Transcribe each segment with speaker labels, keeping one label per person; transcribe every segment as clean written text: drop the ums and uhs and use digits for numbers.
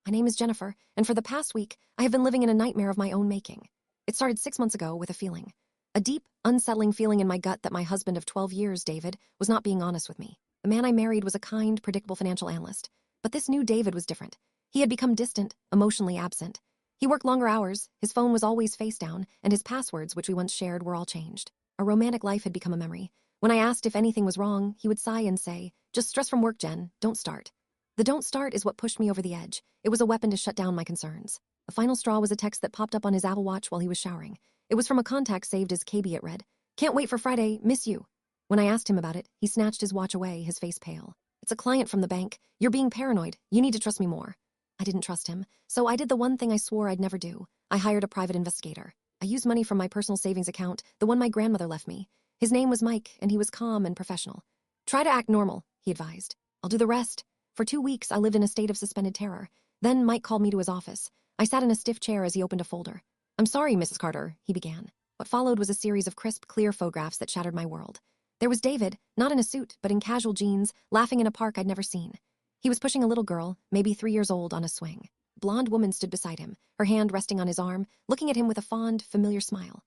Speaker 1: My name is Jennifer, and for the past week, I have been living in a nightmare of my own making. It started 6 months ago with a feeling. A deep, unsettling feeling in my gut that my husband of 12 years, David, was not being honest with me. The man I married was a kind, predictable financial analyst. But this new David was different. He had become distant, emotionally absent. He worked longer hours, his phone was always face down, and his passwords, which we once shared, were all changed. Our romantic life had become a memory. When I asked if anything was wrong, he would sigh and say, "Just stress from work, Jen, don't start." The "don't start" is what pushed me over the edge. It was a weapon to shut down my concerns. The final straw was a text that popped up on his Apple Watch while he was showering. It was from a contact saved as KB. It read, "Can't wait for Friday, miss you." When I asked him about it, he snatched his watch away, his face pale. "It's a client from the bank. You're being paranoid. You need to trust me more." I didn't trust him, so I did the one thing I swore I'd never do. I hired a private investigator. I used money from my personal savings account, the one my grandmother left me. His name was Mike, and he was calm and professional. "Try to act normal," he advised. "I'll do the rest." For 2 weeks, I lived in a state of suspended terror. Then Mike called me to his office. I sat in a stiff chair as he opened a folder. "I'm sorry, Mrs. Carter," he began. What followed was a series of crisp, clear photographs that shattered my world. There was David, not in a suit, but in casual jeans, laughing in a park I'd never seen. He was pushing a little girl, maybe 3 years old, on a swing. A blonde woman stood beside him, her hand resting on his arm, looking at him with a fond, familiar smile.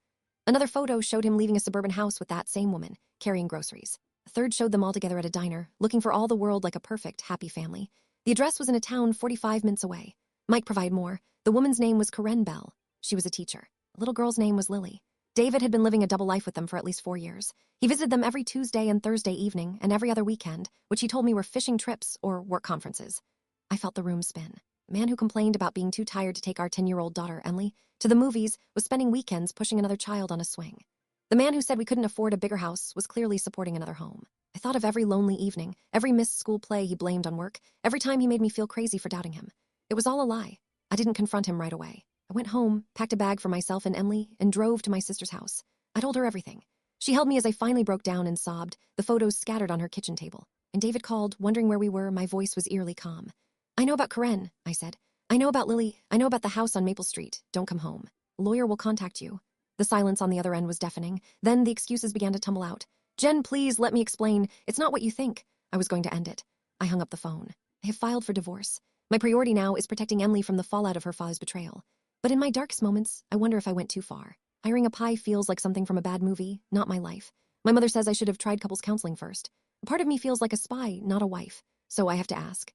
Speaker 1: Another photo showed him leaving a suburban house with that same woman, carrying groceries. A third showed them all together at a diner, looking for all the world like a perfect, happy family. The address was in a town 45 minutes away. Mike provided more. The woman's name was Karen Bell. She was a teacher. The little girl's name was Lily. David had been living a double life with them for at least 4 years. He visited them every Tuesday and Thursday evening and every other weekend, which he told me were fishing trips or work conferences. I felt the room spin. The man who complained about being too tired to take our 10-year-old daughter, Emily, to the movies was spending weekends pushing another child on a swing. The man who said we couldn't afford a bigger house was clearly supporting another home. I thought of every lonely evening, every missed school play he blamed on work, every time he made me feel crazy for doubting him. It was all a lie. I didn't confront him right away. I went home, packed a bag for myself and Emily, and drove to my sister's house. I told her everything. She held me as I finally broke down and sobbed, the photos scattered on her kitchen table. And David called, wondering where we were. My voice was eerily calm. "I know about Karen," I said. "I know about Lily. I know about the house on Maple Street. Don't come home. A lawyer will contact you." The silence on the other end was deafening. Then the excuses began to tumble out. "Jen, please let me explain. It's not what you think." I was going to end it. I hung up the phone. I have filed for divorce. My priority now is protecting Emily from the fallout of her father's betrayal. But in my darkest moments, I wonder if I went too far. Hiring a pie feels like something from a bad movie, not my life. My mother says I should have tried couples counseling first. A part of me feels like a spy, not a wife. So I have to ask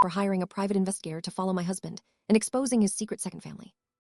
Speaker 1: for hiring a private investigator to follow my husband and exposing his secret second family.